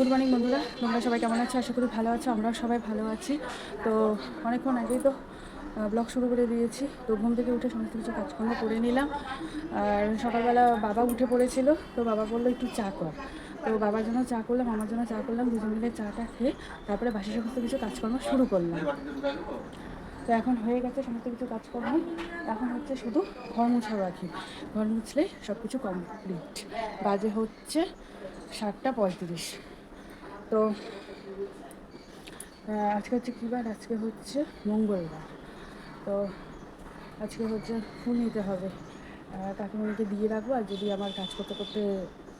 Good morning বন্ধুরা, তোমরা সবাই কেমন আছো? আশা করি ভালো আছো। আমরাও সবাই ভালো আছি। তো অনেকক্ষণ আগেই তো ব্লগ শুরু করে দিয়েছি। তো ঘুম থেকে উঠে সমস্ত কিছু কাজকর্ম করে নিলাম। আর সকালবেলা বাবা উঠে পড়েছিল, তো বাবা বললো একটু চা কর। তো বাবার জন্য চা করলাম, আমার জন্য চা করলাম, দুজন মিলে চাটা খেয়ে তারপরে বাসি সমস্ত কিছু কাজকর্ম শুরু করলাম। তো এখন হয়ে গেছে সমস্ত কিছু কাজকর্ম, এখন হচ্ছে শুধু ঘর মুছা বাকি। ঘর মুছলে সব কিছু কমপ্লিট। বাজে হচ্ছে 7:35। তো আজকে হচ্ছে কী বার? আজকে হচ্ছে মঙ্গলবার। তো আজকে হচ্ছে ফুল নিতে হবে, কাকিমাকে দিয়ে রাখবো। আর যদি আমার কাজ করতে করতে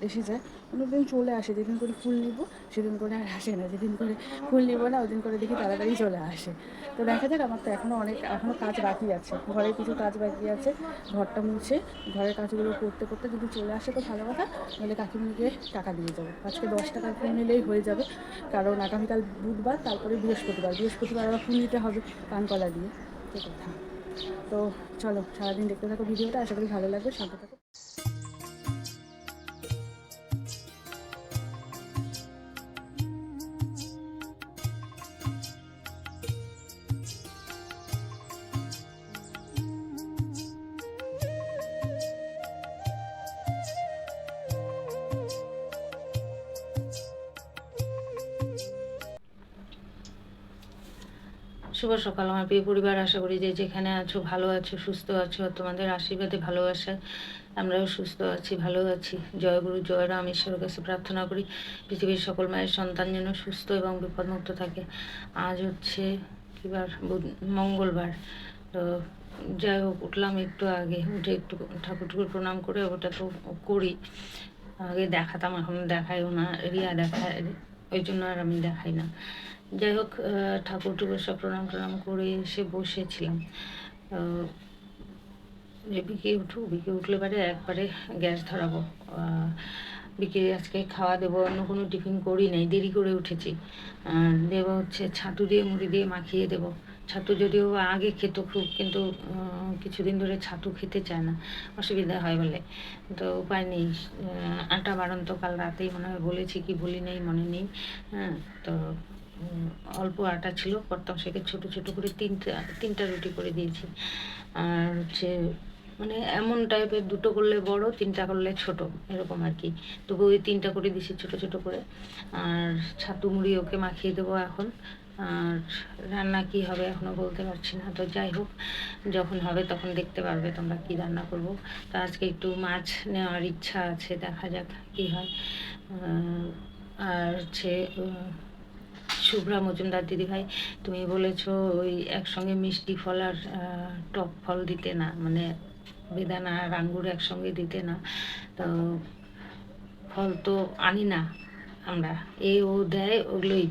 এসে যায়, অন্যদিন চলে আসে, যেদিন করে ফুল নিব সেদিন করে আর আসে না, যেদিন করে ফুল নিব না ওদিন করে দেখি তাড়াতাড়ি চলে আসে। তো দেখা যাক, আমার তো এখনও কাজ বাকি আছে, ঘরের কিছু কাজ বাকি আছে। ঘরটা মুছে ঘরের কাজগুলো করতে করতে যদি চলে আসে তো ভালো কথা, নাহলে কাকিমুনিকে টাকা দিয়ে যাবো। আজকে 10 টাকার ফুল নিলেই হয়ে যাবে, কারণ আগামীকাল বুধবার, তারপরে বৃহস্পতিবার আবার ফুল নিতে হবে কানকলা দিয়ে। তো কথা, তো চলো সারাদিন দেখতে থাকো ভিডিওটা, আশা করি ভালো লাগবে, সাথে থাকো। শুভ সকাল আমার প্রিয় পরিবার, আশা করি যে যেখানে আছো ভালো আছো, সুস্থ আছো। তোমাদের আশীর্বাদে ভালোবাসায় আমরাও সুস্থ আছি, ভালো আছি। জয়গুরু জয় রাম, ঈশ্বরের কাছে প্রার্থনা করি পৃথিবীর সকল মায়ের সন্তান যেন সুস্থ এবং বিপদমুক্ত থাকে। আজ হচ্ছে কিবার? মঙ্গলবার। তো যাই হোক, উঠলাম একটু আগে, উঠে একটু ঠাকুর ঠাকুর প্রণাম করে, ওটা তো করি, আগে দেখাতাম, এখন দেখাইও না, রিয়া দেখায়, ওই জন্য আর আমি দেখাই না। যাই হোক, ঠাকুর টুকুর সব প্রণাম টনাম করে এসে বসেছিলাম। যে বিকে উঠলে পারে একবারে গ্যাস ধরাবো। বিকে আজকে খাওয়া দেবো, অন্য কোনো টিফিন করি নাই, দেরি করে উঠেছি। দেবো হচ্ছে ছাতু দিয়ে মুড়ি দিয়ে মাখিয়ে দেবো। ছাতু যদিও আগে খেত খুব, কিন্তু কিছুদিন ধরে ছাতু খেতে চায় না, অসুবিধা হয় বলে। তো উপায় নেই, আটা বাড়ন্ত কাল রাতেই মনে হয় বলেছি, কি বলি নেই মনে নেই। হ্যাঁ, তো অল্প আটা ছিল, করতাম সেকে ছোটো ছোটো করে তিনটা রুটি করে দিয়েছি। আর হচ্ছে মানে এমন টাইপের, দুটো করলে বড়, তিনটা করলে ছোট, এরকম আর কি। তবু ওই তিনটা করে দিছি ছোটো ছোটো করে। আর ছাতু মুড়ি ওকে মাখিয়ে দেবো এখন। আর রান্না কি হবে এখনও বলতে পারছি না। তো যাই হোক, যখন হবে তখন দেখতে পারবে তোমরা কি রান্না করব। তো আজকে একটু মাছ নেওয়ার ইচ্ছা আছে, দেখা যাক কি হয়। আর হচ্ছে শুভ্রা মজুমদার দিদিভাই, তুমি বলেছো ওই একসঙ্গে মিষ্টি ফল আর টক ফল দিতে না, মানে বেদানা আর আঙ্গুর একসঙ্গে দিতে না। তো ফল তো আনি না আমরা, ও দেয় ওগুলোই।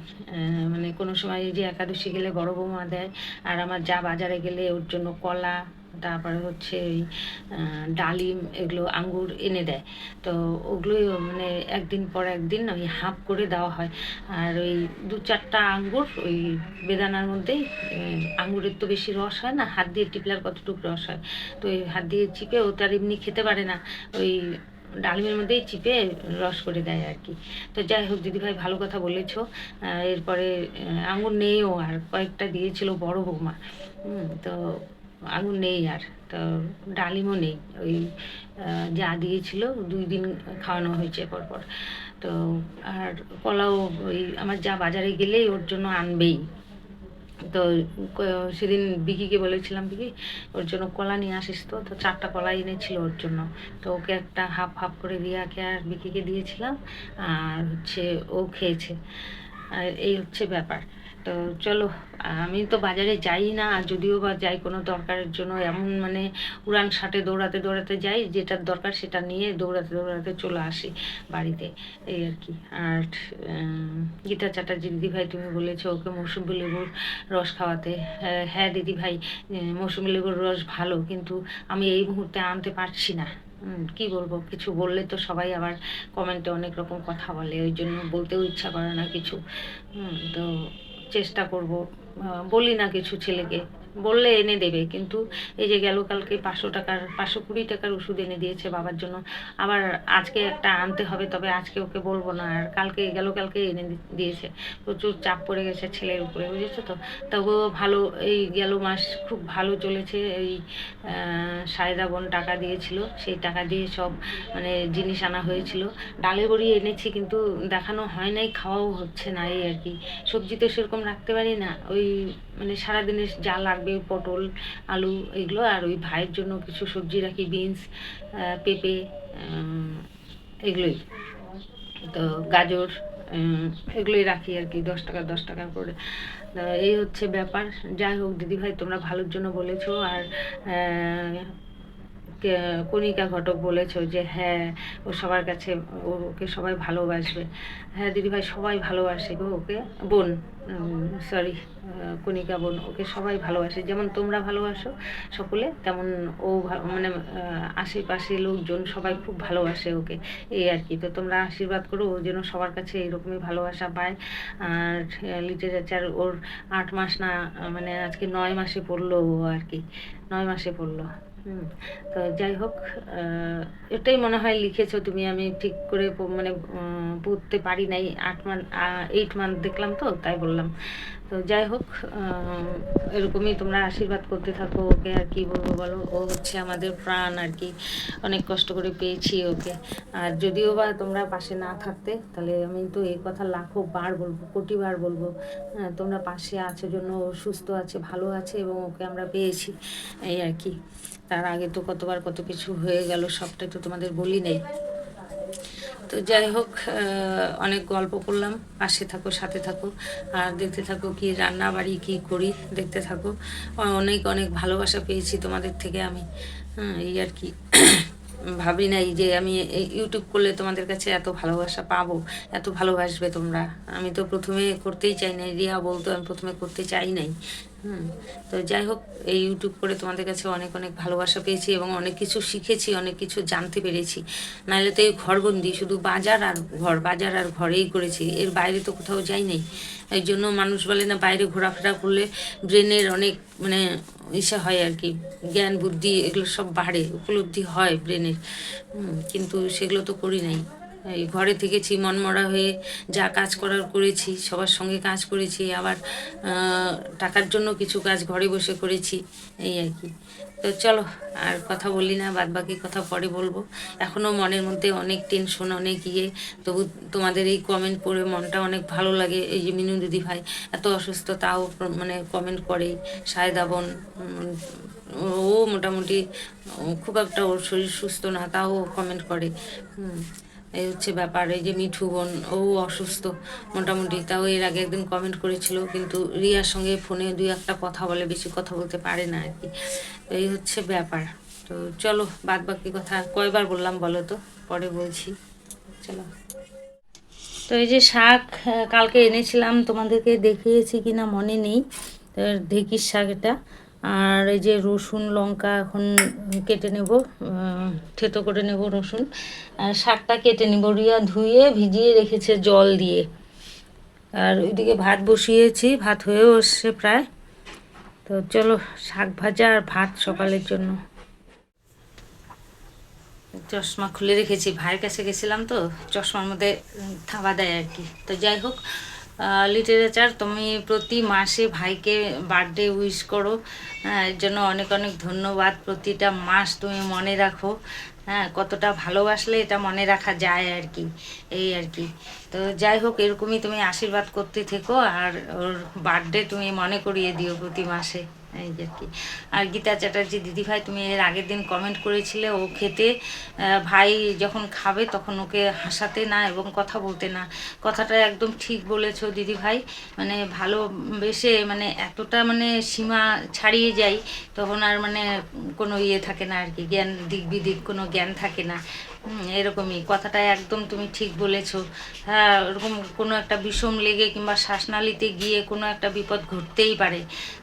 মানে কোনো সময় যে একাদশী গেলে বড় বৌমা দেয়, আর আমার যা বাজারে গেলে ওর জন্য কলা, তারপরে হচ্ছে ওই ডালিম, এগুলো আঙ্গুর এনে দেয়। তো ওগুলোই মানে একদিন পর একদিন ওই হাফ করে দেওয়া হয়। আর ওই 2-4টা আঙ্গুর ওই বেদানার মধ্যেই, আঙ্গুরের তো বেশি রস হয় না, হাত দিয়ে টিপলার কতটুকু রস হয়, তো ওই হাত দিয়ে চিপে, ও তার এমনি খেতে পারে না, ওই ডালিমের মধ্যেই চিপে রস করে দেয় আর কি। তো যাই হোক, দিদিভাই ভালো কথা বলেছো। এরপরে আঙুর নেইও, আর কয়েকটা দিয়েছিল বড় বৌমা, তো আঙুর নেই আর, তো ডালিমও নেই। ওই যা দিয়েছিল 2 দিন খাওয়ানো হয়েছে পরপর। তো আর কলাও ওই আমার যা বাজারে গেলেই ওর জন্য আনবেই। তো সেদিন বিকিকে বলেছিলাম, বিকি ওর জন্য কলা নিয়ে আসিস। তো 4টা কলা এনেছিল ওর জন্য। তো ওকে একটা হাফ হাফ করে রিয়াকে আর বিকিকে দিয়েছিলাম, আর হচ্ছে ও খেয়েছে। আর এই হচ্ছে ব্যাপার। তো চলো, আমি তো বাজারে যাই না, আর যদিও বা যাই কোনো দরকারের জন্য, এমন মানে উড়ান শাটে দৌড়াতে দৌড়াতে যাই, যেটার দরকার সেটা নিয়ে দৌড়াতে দৌড়াতে চলে আসি বাড়িতে, এই আর কি। আর গীতা চ্যাটার্জি দিদিভাই, তুমি বলেছো ওকে মৌসুমি লেবুর রস খাওয়াতে। হ্যাঁ দিদিভাই, মৌসুমি লেবুর রস ভালো, কিন্তু আমি এই মুহূর্তে আনতে পারছি না। কি বলবো, কিছু বললে তো সবাই আবার কমেন্টে অনেক রকম কথা বলে, ওই জন্য বলতেও ইচ্ছা করে না কিছু। তো চেষ্টা করব, বলি না কিছু ছেলেকে, বললে এনে দেবে, কিন্তু এই যে গেল কালকে 520 টাকার ওষুধ এনে দিয়েছে বাবার জন্য, আবার আজকে একটা আনতে হবে, তবে আজকে ওকে বলবো না, আর কালকে এনে দিয়েছে। প্রচুর চাপ পড়ে গেছে ছেলের উপরে, বুঝেছো তো। তবুও ভালো, এই গেল মাস খুব ভালো চলেছে। এই সায়দা বোন টাকা দিয়েছিল, সেই টাকা দিয়ে সব মানে জিনিস আনা হয়েছিল। ডালে বড়ি এনেছি, কিন্তু দেখানো হয় নাই, খাওয়াও হচ্ছে না, এই আর কি। সবজি তো সেরকম রাখতে পারি না, ওই মানে সারাদিনের যা লাগবে পটল আলু এগুলো, আর ওই ভাইয়ের জন্য কিছু সবজি রাখি, বিনস পেঁপে এগুলোই, তো গাজর এগুলোই রাখি আর কি, 10 টাকা করে। এই হচ্ছে ব্যাপার। যাই হোক দিদিভাই, তোমরা ভালোর জন্য বলেছো, আর কণিকা ঘটক বলেছো যে হ্যাঁ ও সবার কাছে, ওকে সবাই ভালোবাসবে। হ্যাঁ দিদিভাই, সবাই ভালোবাসে গো ওকে, বোন সরি কণিকা বোন, ওকে সবাই ভালোবাসে, যেমন তোমরা ভালোবাসো সকলে, তেমন ও মানে আশেপাশে লোকজন সবাই খুব ভালোবাসে ওকে, এই আর কি। তো তোমরা আশীর্বাদ করো ও যেন সবার কাছে এরকমই ভালোবাসা পায়। আর লিটারেচার ওর 8 মাস না, মানে আজকে 9 মাসে পড়লো ও আর কি, 9 মাসে পড়লো। তো যাই হোক, এটাই মনে হয় লিখেছো তুমি, আমি ঠিক করে মানে পড়তে পারি নাই, 8 মান্থ দেখলাম তো তাই বললাম। তো যাই হোক, এরকমই তোমরা আশীর্বাদ করতে থাকো ওকে, আর কি বলবো বলো, ও হচ্ছে আমাদের প্রাণ আর কি, অনেক কষ্ট করে পেয়েছি ওকে। আর যদিও বা তোমরা পাশে না থাকতে, তাহলে আমি তো এই কথা লাখো বার বলবো, কোটি বার বলবো। হ্যাঁ, তোমরা পাশে আছো জন্য ও সুস্থ আছে, ভালো আছে, এবং ওকে আমরা পেয়েছি, এই আর কি। তার আগে তো কতবার কত কিছু হয়ে গেল, সবটাই তো তোমাদের বলি নেই। তো যাই হোক, অনেক গল্প করলাম, পাশে থাকো, সাথে থাকো, আর দেখতে থাকো কি রান্না বাড়ি কি করি, দেখতে থাকো। অনেক অনেক ভালোবাসা পেয়েছি তোমাদের থেকে আমি, এই আর কি। ভাবি নাই যে আমি এই ইউটিউব করলে তোমাদের কাছে এত ভালোবাসা পাবো, এত ভালোবাসবে তোমরা। আমি তো প্রথমে করতেই চাই নাই, রিয়া বলতো আমি প্রথমে করতে চাই নাই। তো যাই হোক, এই ইউটিউব করে তোমাদের কাছে অনেক অনেক ভালোবাসা পেয়েছি, এবং অনেক কিছু শিখেছি, অনেক কিছু জানতে পেরেছি। নাহলে তো এই ঘরবন্দি শুধু বাজার আর ঘরেই করেছি, এর বাইরে তো কোথাও যাই নাই। এই জন্য মানুষ বলে না, বাইরে ঘোরাফেরা করলে ব্রেনের অনেক মানে ইসে হয় আর কি, জ্ঞান বুদ্ধি এগুলো সব বাড়ে, উপলব্ধি হয় ব্রেনের। কিন্তু সেগুলো তো করি নাই, এই ঘরে থেকেছি মনমরা হয়ে, যা কাজ করার করেছি, সবার সঙ্গে কাজ করেছি, আবার টাকার জন্য কিছু কাজ ঘরে বসে করেছি, এই আর কি। তো চলো আর কথা বলি না, বাদ বাকি কথা পরে বলবো। এখনও মনের মধ্যে অনেক টেনশন, অনেক ইয়ে। তবু তোমাদের এই কমেন্ট পড়ে মনটা অনেক ভালো লাগে। এই যে মিনু দিদি ভাই এত অসুস্থ, তাও মানে কমেন্ট করে। সায়দা বোন, ও মোটামুটি খুব একটা, ওর শরীর সুস্থ না, তাও কমেন্ট করে। এই হচ্ছে ব্যাপার। এই যে মিঠু বোন, ও অসুস্থ মোটামুটি, তাও এর আগে একদিন কমেন্ট করেছিল, কিন্তু রিয়ার সঙ্গে ফোনে 2-1টা কথা বলে, বেশি কথা বলতে পারে না আর কি। তো এই হচ্ছে ব্যাপার। তো চলো বাদ বাকি কথা কয়বার বললাম বলো তো, পরে বলছি, চলো। তো এই যে শাক কালকে এনেছিলাম, তোমাদেরকে দেখিয়েছি কিনা মনে নেই, ঢেঁকির শাক এটা। আর এই যে রসুন লঙ্কা এখন কেটে নেব, থেতো করে নেব রসুন, আর শাকটা কেটে নেব। রিয়া ধুয়ে ভিজিয়ে রেখেছে জল দিয়ে। আর ওইদিকে ভাত বসিয়েছি, ভাত হয়েও এসছে প্রায়। তো চলো, শাক ভাজা আর ভাত সকালের জন্য। চশমা খুলে রেখেছি, ভাইয়ের কাছে গেছিলাম তো, চশমার মধ্যে থাবা দেয় আর কি। তো যাই হোক, লিটারেচার, তুমি প্রতি মাসে ভাইকে বার্থডে উইশ করো, এর জন্য অনেক অনেক ধন্যবাদ। প্রতিটা মাস তুমি মনে রাখো, হ্যাঁ, কতটা ভালোবাসলে এটা মনে রাখা যায় আর কি, এই আর কি। তো যাই হোক, এরকমই তুমি আশীর্বাদ করতে থেকো, আর ওর বার্থডে তুমি মনে করিয়ে দিও প্রতি মাসে, এই আর কি। আর গীতা চ্যাটার্জি দিদিভাই, তুমি এর আগের দিন কমেন্ট করেছিলে ও খেতে, ভাই যখন খাবে তখন ওকে হাসাতে না এবং কথা বলতে না। কথাটা একদম ঠিক বলেছো দিদিভাই, মানে ভালোবেসে মানে এতটা মানে সীমা ছাড়িয়ে যাই, তখন আর মানে কোনো ইয়ে থাকে না আর কি, জ্ঞান দিক বিদিক কোনো জ্ঞান থাকে না। এরকমই কথাটা একদম তুমি ঠিক বলেছো। হ্যাঁ, ওরকম কোনো একটা বিষম লেগে কিংবা শ্বাসনালীতে গিয়ে কোনো একটা বিপদ ঘটতেই পারে।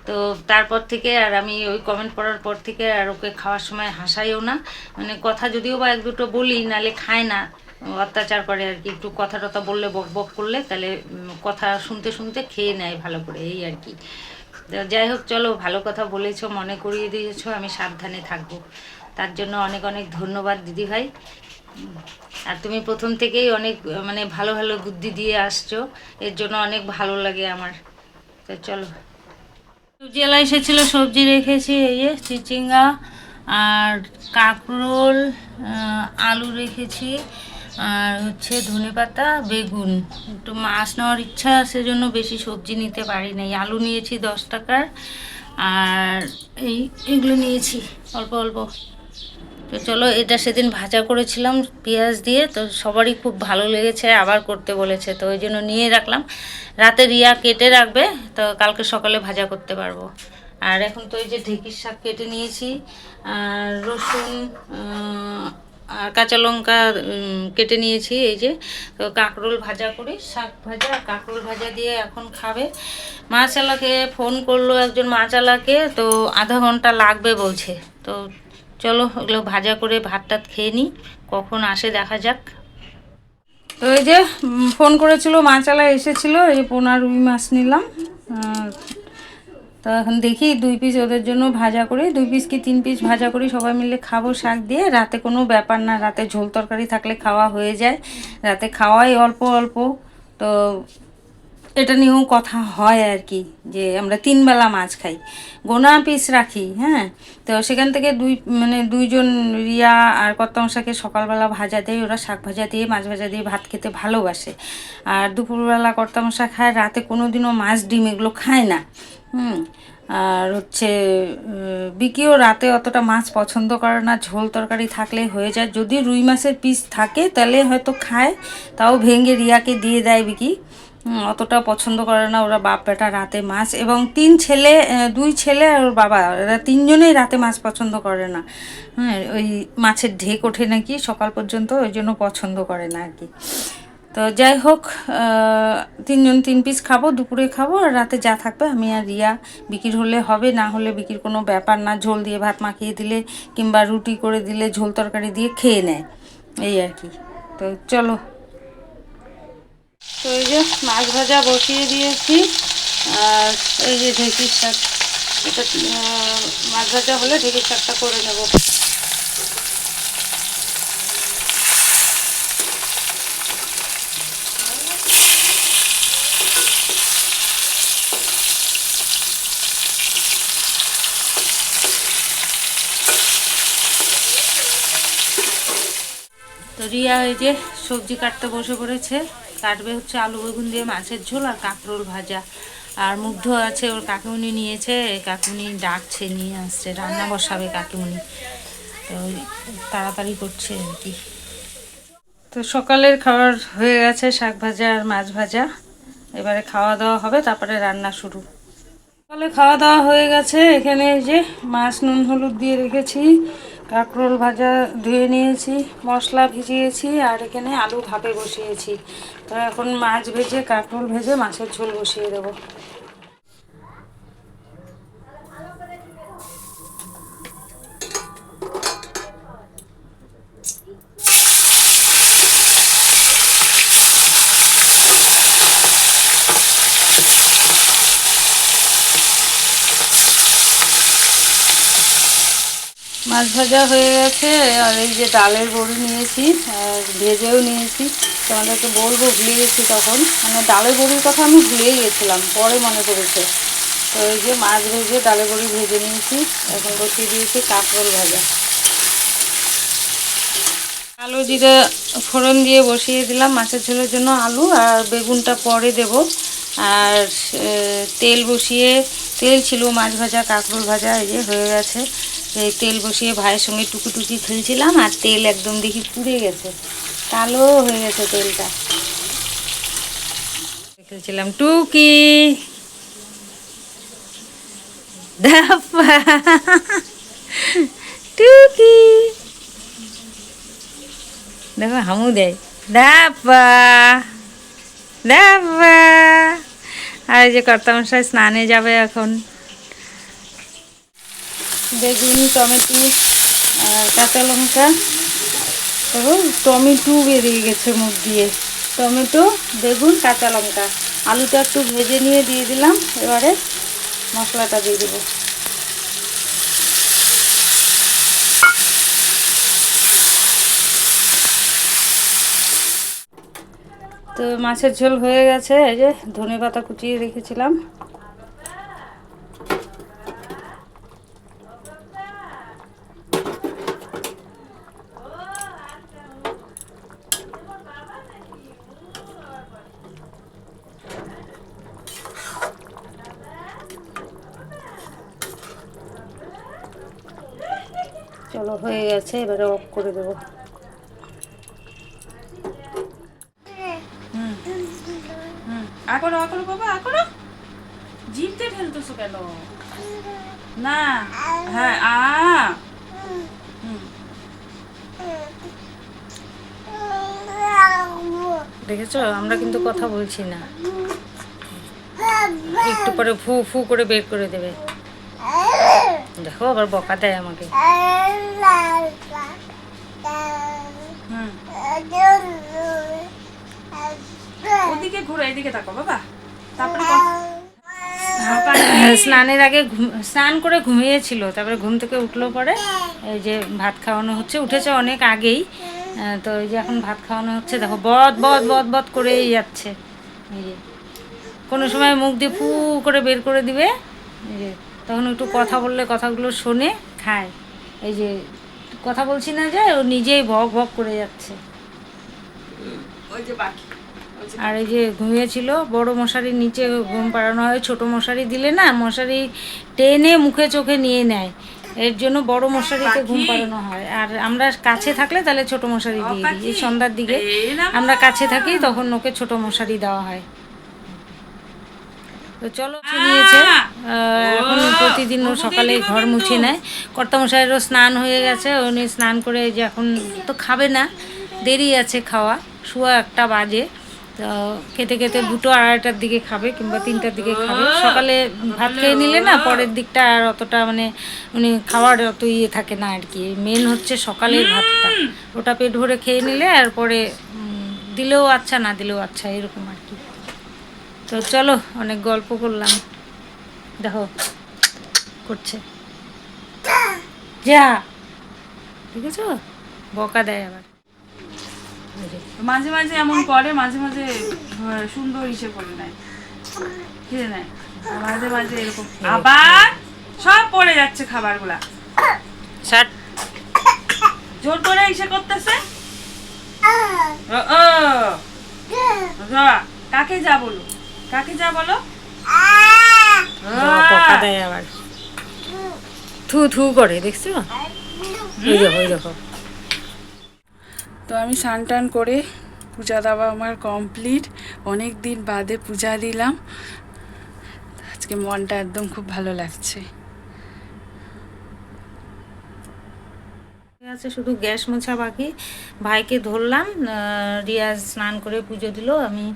তো তারপর থেকে আর আমি ওই কমেন্ট পড়ার পর থেকে আর ওকে খাওয়ার সময় হাসাইও না, মানে কথা যদিও বা 1-2টো বলি, নালে খায় না, অত্যাচার করে আর কি। একটু কথা টথা বললে, বক বক করলে, তাহলে কথা শুনতে শুনতে খেয়ে নেয় ভালো করে, এই আর কি। যাই হোক, চলো, ভালো কথা বলেছো, মনে করিয়ে দিয়েছো, আমি সাবধানে থাকবো। তার জন্য অনেক অনেক ধন্যবাদ দিদিভাই। আর তুমি প্রথম থেকেই অনেক মানে ভালো ভালো বুদ্ধি দিয়ে আসছো, এর জন্য অনেক ভালো লাগে আমার। তো চলো, সবজিওয়ালা এসেছিল, সবজি রেখেছি, এই যে চিচিঙ্গা আর কাঁকরোল, আলু রেখেছি, আর হচ্ছে ধনেপাতা, বেগুন। একটু মাছ নেওয়ার ইচ্ছা, সেজন্য বেশি সবজি নিতে পারি নাই। আলু নিয়েছি 10 টাকার, আর এগুলো নিয়েছি অল্প অল্প। তো চলো, এটা সেদিন ভাজা করেছিলাম পেঁয়াজ দিয়ে, তো সবারই খুব ভালো লেগেছে, আবার করতে বলেছে, তো ওই জন্য নিয়ে রাখলাম। রাতে রিয়া কেটে রাখবে, তো কালকে সকালে ভাজা করতে পারবো। আর এখন তো এই যে ঢেঁকির শাক কেটে নিয়েছি, আর রসুন আর কাঁচা লঙ্কা কেটে নিয়েছি, এই যে। তো কাঁকরোল ভাজা করি, শাক ভাজা আর কাঁকরোল ভাজা দিয়ে এখন খাবে। মাছওয়ালাকে ফোন করলো একজন, মাছওয়ালাকে, তো আধা ঘন্টা লাগবে বলছে। তো চলো, ওগুলো ভাজা করে ভাত টাত খেয়ে নিই, কখন আসে দেখা যাক। তো এই যে ফোন করেছিল, মাছওয়ালা এসেছিলো, এই পোনা রুই মাছ নিলাম। তো এখন দেখি 2 পিস ওদের জন্য ভাজা করি, 2 পিস কি 3 পিস ভাজা করি, সবাই মিলে খাবো শাক দিয়ে। রাতে কোনো ব্যাপার না, রাতে ঝোল তরকারি থাকলে খাওয়া হয়ে যায়, রাতে খাওয়াই অল্প অল্প। তো এটা নিয়েও কথা হয় আর কি, যে আমরা 3 বেলা মাছ খাই, গোনা পিস রাখি, হ্যাঁ। তো সেখান থেকে দুইজন, রিয়া আর কর্তামশাকে সকালবেলা ভাজা দেয়, ওরা শাক ভাজা দিয়ে মাছ ভাজা দিয়ে ভাত খেতে ভালোবাসে। আর দুপুরবেলা কর্তামশা খায়, রাতে কোনো দিনও মাছ ডিম এগুলো খায় না। আর হচ্ছে বিকিও রাতে অতটা মাছ পছন্দ করে না, ঝোল তরকারি থাকলে হয়ে যায়। যদি রুই মাছের পিস থাকে তাহলে হয়তো খায়, তাও ভেঙে রিয়াকে দিয়ে দেয় বিকি। অতটা পছন্দ করে না ওরা, বাপ বেটা রাতে মাছ। এবং 2 ছেলে আর ওর বাবা, এরা 3জনেই রাতে মাছ পছন্দ করে না। হ্যাঁ, ওই মাছের ঢেক ওঠে নাকি সকাল পর্যন্ত, ওই জন্য পছন্দ করে না আর কি। তো যাই হোক, 3জন 3 পিস খাবো, দুপুরে খাবো, আর রাতে যা থাকবে আমি আর রিয়া, বিকির হলে হবে, না হলে বিকির কোনো ব্যাপার না, ঝোল দিয়ে ভাত মাখিয়ে দিলে কিংবা রুটি করে দিলে ঝোল তরকারি দিয়ে খেয়ে নেয়, এই আর কি। তো চলো, তো এই যে মাছ ভাজা বসিয়ে দিয়েছি, আর এই যে ঢেঁকির শাক, এটা মাছ ভাজা হলে ঢেঁকির শাকটা করে নেব। তো রিয়া এই যে সবজি কাটতে বসে পড়েছে, কাটবে হচ্ছে আলু বেগুন দিয়ে মাছের ঝোল আর কাঁকরোল ভাজা। আর মুগ্ধ আছে, ওর কাকিমুনি নিয়েছে, কাকিমুনি ডাকছে, নিয়ে আসছে, রান্না বসাবে কাকিমুনি, তো তাড়াতাড়ি করছে আর কি। তো সকালের খাবার হয়ে গেছে, শাক ভাজা আর মাছ ভাজা, এবারে খাওয়া দাওয়া হবে, তারপরে রান্না শুরু। সকালে খাওয়া দাওয়া হয়ে গেছে, এখানে এই যে মাছ নুন হলুদ দিয়ে রেখেছি, কাঁকরোল ভাজা ধুয়ে নিয়েছি, মশলা ভিজিয়েছি, আর এখানে আলু ভাপে বসিয়েছি। তো এখন মাছ ভেজে কাঁকরোল ভেজে মাছের ঝোল বসিয়ে দেবো। মাছ ভাজা হয়ে গেছে, আর এই যে ডালের বড়ি নিয়েছি, আর ভেজেও নিয়েছি। তোমাদেরকে বলবো, ভুলে গেছি তখন, মানে ডালের বড়ির কথা আমি ভুলেই গেছিলাম, পরে মনে পড়েছে। তো এই যে মাছ ভেজে ডালের বড়ি ভেজে নিয়েছি, এখন বসিয়ে দিয়েছি কাঁকরোল ভাজা। আলু জিরে ফোড়ন দিয়ে বসিয়ে দিলাম মাছের ঝোলের জন্য আলু, আর বেগুনটা পরে দেব। আর তেল বসিয়ে, তেল ছিল মাছ ভাজা কাঁকরোল ভাজা, এই যে হয়ে গেছে। এই তেল বসিয়ে ভাইয়ের সঙ্গে টুকি খেলছিলাম, আর তেল একদম দেখি পুড়ে গেছে, কালো হয়ে গেছে তেলটা। খেলছিলাম টুকি, টুকি দেখো হামু দেয়, দাপা দাপা। আর এই যে কর্তামশাই স্নানে যাবে এখন। বেগুন, টমেটো আর কাঁচা লঙ্কা, দেখো টমেটো বেরিয়ে গেছে মুখ দিয়ে, টমেটো, বেগুন, কাঁচা লঙ্কা, আলুটা একটু ভেজে নিয়ে দিয়ে দিলাম এবারে। মশলাটা দিয়ে দেবো। তো মাছের ঝোল হয়ে গেছে। এই যে ধনেপাতা কুচিয়ে রেখেছিলাম। চলো হয়ে গেছে, এবারে অফ করে দেবো। আকরো আকরো বাবা আকরো, জিভতে ঠেলতেছো কেন? না, হ্যাঁ দেখেছো, আমরা কিন্তু কথা বলছি না, একটু পরে ফু ফু করে বের করে দেবে। দেখো আবার বকা দেয় আমাকে। ওদিকে ঘুরো, এদিকে তাকো বাবা, তারপরে স্নানের আগে স্নান করে ঘুমিয়েছিল, তারপরে ঘুম থেকে উঠলো পরে এই যে ভাত খাওয়ানো হচ্ছে। উঠেছে অনেক আগেই, তো এই যে এখন ভাত খাওয়ানো হচ্ছে। দেখো বদ বদ বদ বদ করেই যাচ্ছে। এই যে কোনো সময় মুখ দিয়ে ফু করে বের করে দিবে, এই যে তখন একটু কথা বললে কথাগুলো শোনে, খায়। এই যে কথা বলছি না যে ও নিজেই ভক ভক করে যাচ্ছে। ওই যে বাকি। আর এই যে ঘুমিয়েছিল, বড় মশারির নিচে ঘুম পাড়ানো হয়। ছোট মশারি দিলে না মশারি টেনে মুখে চোখে নিয়ে নেয়, এর জন্য বড় মশারিতে ঘুম পাড়ানো হয়। আর আমরা কাছে থাকলে তাহলে ছোট মশারি দিয়ে দিই। এই সন্ধ্যার দিকে আমরা কাছে থাকি, তখন ওকে ছোট মশারি দেওয়া হয়। তো চলো নিয়েছে, এখন প্রতিদিন ও সকালে ঘর মুছে নেয়। কর্তামশাইয়েরও স্নান হয়ে গেছে, উনি স্নান করে যে এখন তো খাবে না, দেরি আছে খাওয়া, 1:15 বাজে। তো খেতে খেতে 2টো 2:30টার দিকে খাবে, কিংবা 3টার দিকে খাবে। সকালে ভাত খেয়ে নিলে না পরের দিকটা আর অতটা মানে উনি খাওয়ার অত ইয়ে থাকে না আর কি। মেন হচ্ছে সকালের ভাতটা, ওটা পেট ভরে খেয়ে নিলে আর পরে দিলেও আচ্ছা, না দিলেও আচ্ছা, এরকম আর কি। তো চলো, অনেক গল্প করলাম। দেখো করছে, যা দেখেছো, বকা দেয় আবার। মাঝে মাঝে এমন করে, মাঝে মাঝে সুন্দর ইসে করে নেয়, খেয়ে নেয়, আর মাঝে মাঝে এরকম আবার সব পড়ে যাচ্ছে খাবারগুলা। ষাট জোর করে ইসে করতেছে। কাকে যা বলো, কাকে যা বলো, বকা দেয় আবার, থু থু করে, দেখছো? ওই দেখো ওই দেখো। তো আমি স্নান টান করে পূজা দেওয়া আমার কমপ্লিট। অনেক দিন বাদে পূজা দিলাম, আজকে মনটা একদম খুব ভালো লাগছে। আছে শুধু গ্যাস মোছা বাকি। ভাইকে ধরলাম, রিয়াজ স্নান করে পুজো দিল, আমি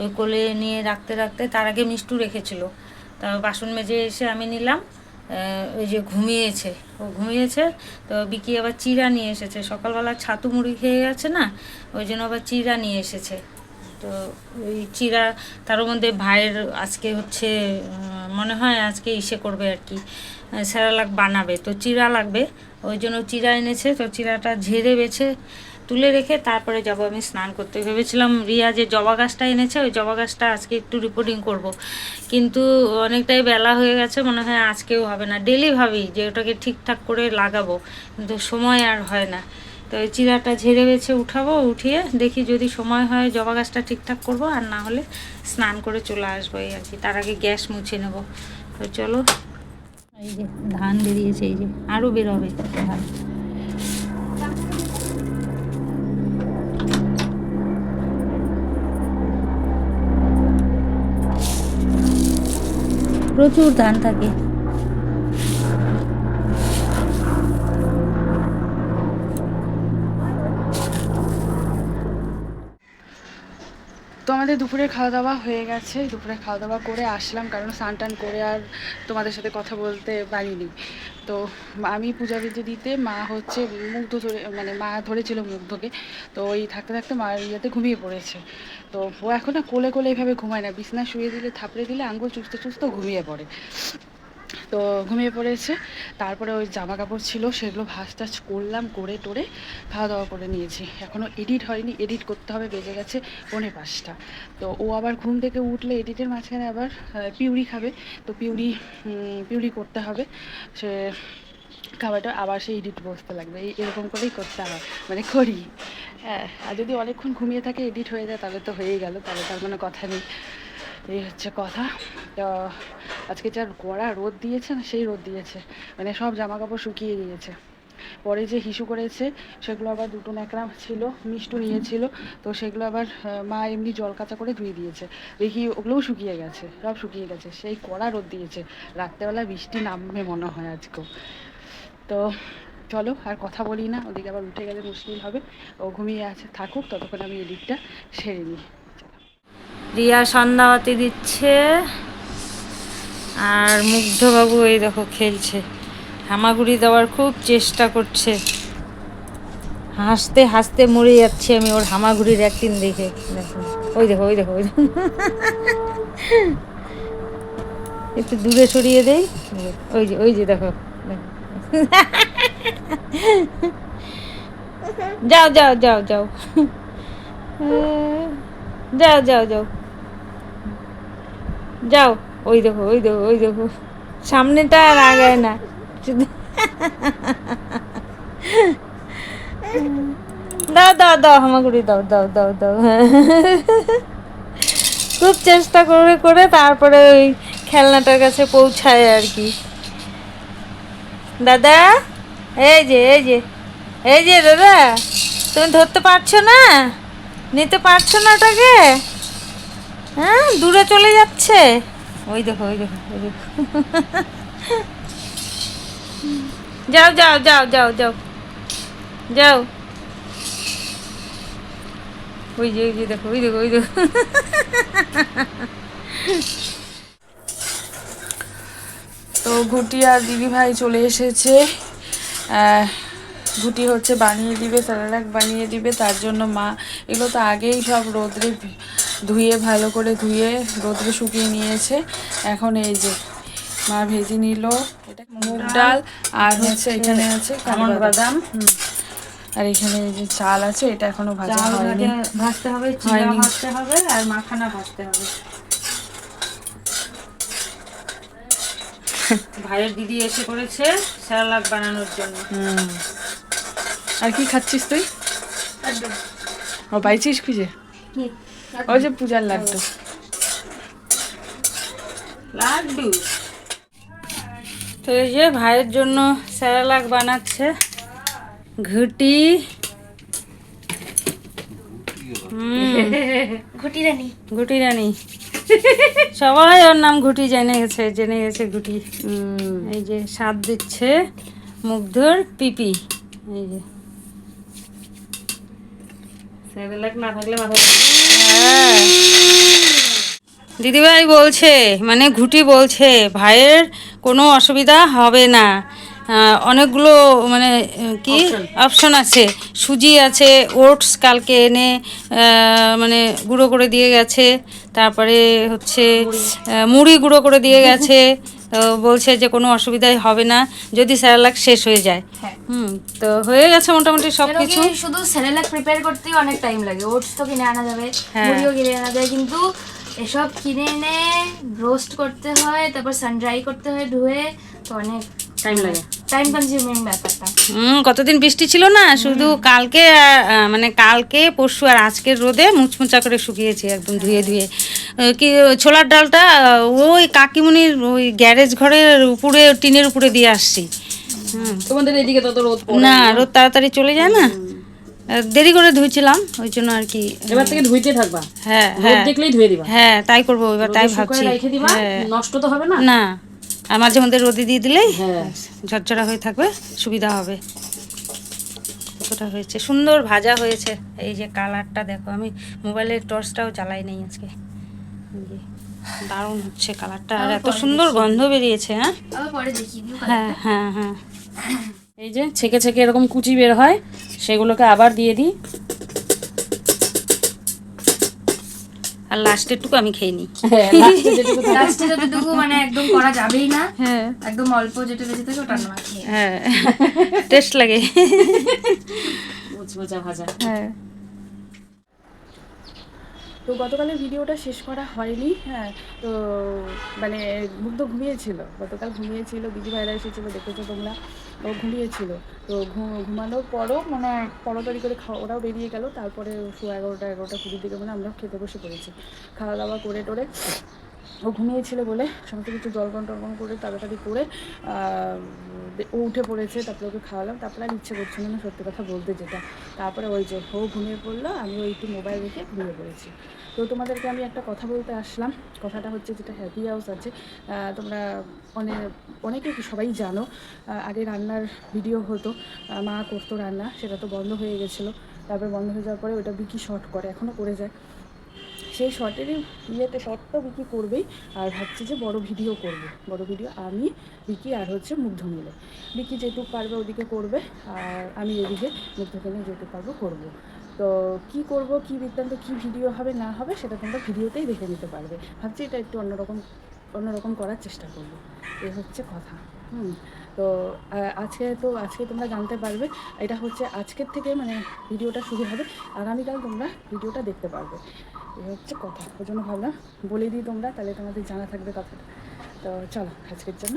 ওই কোলে নিয়ে রাখতে রাখতে, তার আগে মিষ্টু রেখেছিল, তা বাসন মেজে এসে আমি নিলাম। ওই যে ঘুমিয়েছে, ও ঘুমিয়েছে। তো বিকি আবার চিড়া নিয়ে এসেছে, সকালবেলা ছাতু মুড়ি খেয়ে গেছে না, ওই জন্য আবার চিড়া নিয়ে এসেছে। তো ওই চিড়া, তার মধ্যে ভাইয়ের আজকে হচ্ছে মনে হয় আজকে ইসে করবে আর কি, স্যারালাক বানাবে, তো চিড়া লাগবে, ওই জন্য চিড়া এনেছে। তো চিড়াটা ঝেড়ে বেছে তুলে রেখে তারপরে যাব আমি স্নান করতে। ভেবেছিলাম রিয়া যে জবা গাছটা এনেছে, ওই জবা গাছটা আজকে একটু রিপোর্টিং করব, কিন্তু অনেকটাই বেলা হয়ে গেছে, মনে হয় আজকেও হবে না। ডেলি ভাবি যে ওটাকে ঠিকঠাক করে লাগাবো, কিন্তু সময় আর হয় না। তো ওই চিড়াটা ঝেড়ে বেছে উঠাবো, উঠিয়ে দেখি যদি সময় হয় জবা গাছটা ঠিকঠাক করব, আর না হলে স্নান করে চলে আসবো এই আর কি। তার আগে গ্যাস মুছে নেব। তো চলো, এই যে ধান বেরিয়েছে, এই যে আরও বেরোবে ধান। প্রচুর ধান থাকে। তো আমাদের দুপুরে খাওয়া দাওয়া হয়ে গেছে, দুপুরে খাওয়া দাওয়া করে আসলাম, কারণ স্নান টান করে আর তোমাদের সাথে কথা বলতে পারিনি। তো আমি পূজা বিধি দিতে, মা হচ্ছে মুগ্ধ ধরে, মানে মা ধরেছিল মুগ্ধকে, তো ওই থাকতে থাকতে মার ইয়েতে ঘুমিয়ে পড়েছে। তো ও এখন না কোলে কোলে এইভাবে ঘুমায় না, বিছনা শুয়ে দিলে থাপড়ে দিলে আঙ্গুল চুষতে চুষতে ঘুমিয়ে পড়ে। তো ঘুমিয়ে পড়েছে। তারপরে ওই জামা কাপড় ছিল সেগুলো ভাঁজ টাজ করলাম, করে টোরে খাওয়া দাওয়া করে নিয়েছি। এখনও এডিট হয়নি, এডিট করতে হবে, বেজে গেছে 4:45। তো ও আবার ঘুম থেকে উঠলে এডিটের মাঝখানে আবার পিউরি খাবে, তো পিউরি করতে হবে। সে খাবারটা আবার সেই এডিট বসতে লাগবে, এরকম করেই করতে হয়, মানে করি। হ্যাঁ, আর যদি অনেকক্ষণ ঘুমিয়ে থাকে এডিট হয়ে যায় তাহলে তো হয়েই গেল, তাহলে তার কোনো কথা নেই। এই হচ্ছে কথা। তো আজকে যা কড়া রোদ দিয়েছে না, সেই রোদ দিয়েছে, মানে সব জামা কাপড় শুকিয়ে গিয়েছে। পরে যে হিসু করেছে সেগুলো আবার দুটো ন্যাকড়া ছিল, মিষ্টু নিয়েছিল, তো সেগুলো আবার মা এমনি জল কাঁচা করে ধুয়ে দিয়েছে, দেখি ওগুলোও শুকিয়ে গেছে, সব শুকিয়ে গেছে। সেই কড়া রোদ দিয়েছে, রাত্রেবেলা বৃষ্টি নামবে মনে হয় আজকেও। তো চলো আর কথা বলি না, ওদিকে আবার উঠে গেলে মুশকিল হবে। ও ঘুমিয়ে আছে, থাকুক, ততক্ষণ আমি এদিকটা সেরে নিই। রিয়া সন্ধ্যাবাতি দিচ্ছে, আর মুগ্ধবাবু এই দেখো খেলছে, হামাগুড়ি দেওয়ার খুব চেষ্টা করছে। হাসতে হাসতে মরে যাচ্ছে আমি ওর হামাগুড়ির একদিন দেখে। দেখো ওই দেখো, ওই দেখো, ওই দেখো। একটু দূরে সরিয়ে দেই, ওই যে, ওই যে দেখো, দেখো। যাও যাও যাও যাও, যাও যাও যাও যাও, ওই দেখো, ওই দেখো, ওই দেখো, সামনেটা আর আগায় না শুধু। দাও দাও দাও, হামাগুড়ি দাও, দাও দাও দাও। খুব চেষ্টা করে করে তারপরে ওই খেলনাটার কাছে পৌঁছায় আর কি। দাদা, এই যে, এই যে, এই যে দাদা, তুমি ধরতে পারছো না, নিতে পারছো না ওটাকে? হ্যাঁ, দূরে চলে যাচ্ছে। ওই দেখো, ওই দেখো, ওই দেখো। যাও যাও যাও যাও যাও যাও, ওই যে, ওই যে দেখো, ওই দেখো, ওই দেখো। তো ঘুটি আর দিদিভাই চলে এসেছে। ঘুটি হচ্ছে বানিয়ে দিবে, স্যালাড বানিয়ে দিবে, তার জন্য মা এগুলো তো আগেই সব রোদ্রে ধুয়ে, ভালো করে ধুয়ে রোদ্রে শুকিয়ে নিয়েছে। এখন এই যে মা ভেজে নিল, এটা মুগ ডাল, আর হচ্ছে এখানে আছে আমন্ড বাদাম, আর এখানে এই যে চাল আছে, এটা এখনো ভাজা হয়নি, ভাজতে হবে, চিড়া ভাজতে হবে, আর মাখানা ভাজতে হবে। ভাইয়ের দিদি এসে করেছে স্যালাড বানানোর জন্য। আর কি খাচ্ছিস তুই? ও পাইছিস খুঁজে? ওই যে পূজার লাড্ডু। লাড্ডু। তো এই যে ভাইয়ের জন্য স্যালাড বানাচ্ছে ঘুটি। ঘুটি রানী, ঘুটি রানী, সবাই ওর নাম ঘুটি জেনে গেছে ঘুটি। এই যে স্বাদ দিচ্ছে মুগ্ধর পিপি। এই যে না থাকলে মাথা, দিদিভাই বলছে, মানে ঘুটি বলছে ভাইয়ের কোনো অসুবিধা হবে না। অনেকগুলো মানে কি অপশন আছে, সুজি আছে, ওটস কালকে এনে মানে গুঁড়ো করে দিয়ে গেছে, তারপরে হচ্ছে মুড়ি গুঁড়ো করে দিয়ে গেছে। তো বলছে যে কোনো অসুবিধাই হবে না যদি স্যালাড শেষ হয়ে যায়। তো হয়ে গেছে মোটামুটি সব কিছু। শুধু স্যালাড প্রিপেয়ার করতেই অনেক টাইম লাগে, ওটস তো কিনে আনা যাবে, মুড়িও কিনে আনা যায়, কিন্তু এসব কিনে এনে রোস্ট করতে হয়, তারপর সান ড্রাই করতে হয় ধুয়ে, তো অনেক টাইম লাগে, টাইম কনজিউমিং ব্যাপারটা। কতদিন বৃষ্টি ছিল না, শুধু কালকে মানে কালকে পরশু আর আজকের রোদে মুচমুচা করে শুকিয়েছি একদম ধুয়ে ধুয়ে। কি ছোলার ডালটা ওই কাকিমুনির ওই গ্যারেজ ঘরের উপরে টিনের উপরে দিয়ে আসছি। তোমাদের এদিকে তত রোদ না, রোদ তাড়াতাড়ি চলে যায় না, দেরি করে ধুইছিলাম ওই জন্য আর কি। এবার থেকে ধুইতে থাকবা, হ্যাঁ রোদ হ্যাঁ দেখলেই ধুয়ে দিবা। হ্যাঁ, তাই করবো এবার, তাই ভাবছি। নষ্ট তো হবে না। না, আর মাঝে মধ্যে রোদে দিয়ে দিলেই ঝরঝরা হয়ে থাকবে, সুবিধা হবে। কতটা হয়েছে, সুন্দর ভাজা হয়েছে। এই যে কালারটা দেখো, আমি মোবাইলের টর্চটাও জ্বালাই নেই আজকে। দারুণ হচ্ছে কালারটা, আর এত সুন্দর গন্ধ বেরিয়েছে। পরে দেখি। হ্যাঁ হ্যাঁ হ্যাঁ, এই যে ছেঁকে ছেঁকে এরকম কুচি বের হয়, সেগুলোকে আবার দিয়ে দিই। আর লাস্টেরটুকু আমি খেয়ে নিই। হ্যাঁ লাস্টে যেটুকু থাকে। লাস্টে যতটুকু মানে একদম করা যাবেই না, হ্যাঁ একদম অল্প যেটা বেঁচে থাকে ওটা না খেয়ে। হ্যাঁ টেস্ট লাগে। মুচমুচা ভাজা। হ্যাঁ তো গতকালের ভিডিওটা শেষ করা হয়নি। হ্যাঁ, তো মানে মুগ্ধ ঘুমিয়েছিল, গতকাল ঘুমিয়েছিল, দিদিভাইরা এসেছিলো দেখেছো তোমরা, ও ঘুমিয়েছিল। তো ঘুমানোর পরও মানে তাড়াতাড়ি করে ওরাও বেরিয়ে গেল। তারপরে 11:30 দিকে মানে আমরা খেতে বসে পড়েছি। খাওয়া দাওয়া করে টোরে ও ঘুমিয়েছিল বলে সমস্ত কিছু জলপান টলপান করে তাড়াতাড়ি করে ও উঠে পড়েছে। তারপরে ওকে খাওয়ালাম, তারপরে আর ইচ্ছে করছিল না সত্যি কথা বলতে যেটা। তারপরে ওই যে ও ঘুমিয়ে পড়লো, আমি ওই একটু মোবাইল রেখে ঘুমিয়ে পড়েছি। তো তোমাদেরকে আমি একটা কথা বলতে আসলাম। কথাটা হচ্ছে যেটা হ্যাপি হাউস আছে, তোমরা অনেকে সবাই জানো, আগে রান্নার ভিডিও হতো, মা করতো রান্না, সেটা তো বন্ধ হয়ে গেছিলো। তারপর বন্ধ হয়ে যাওয়ার পরে ওটা বিকি শর্ট করে, এখনও করে যায়। সেই শর্টেরই শর্ট তো বিকি করবেই, আর ভাবছি যে বড় ভিডিও করব, বড় ভিডিও আমি বিকি আর হচ্ছে মুগ্ধ মিলে। বিকি যেটুকু পারবে ওদিকে করবে, আর আমি এদিকে মুগ্ধকে নিয়ে যেটুকু পারবো করবো। তো কি করব, কি বৃত্তান্ত, কি ভিডিও হবে না হবে সেটা তোমরা ভিডিওতেই দেখে নিতে পারবে। ভাবছি এটা একটু অন্যরকম করার চেষ্টা করব, এই হচ্ছে কথা। তো আজকে তোমরা জানতে পারবে। এটা হচ্ছে আজকের থেকে মানে ভিডিওটা শুরু হবে, আগামীকাল তোমরা ভিডিওটা দেখতে পারবে, এই হচ্ছে কথা। ওই জন্য ভাবলাম বলে দিই তোমরা, তাহলে তোমাদের জানা থাকবে কথাটা। তো চলো আজকের জন্য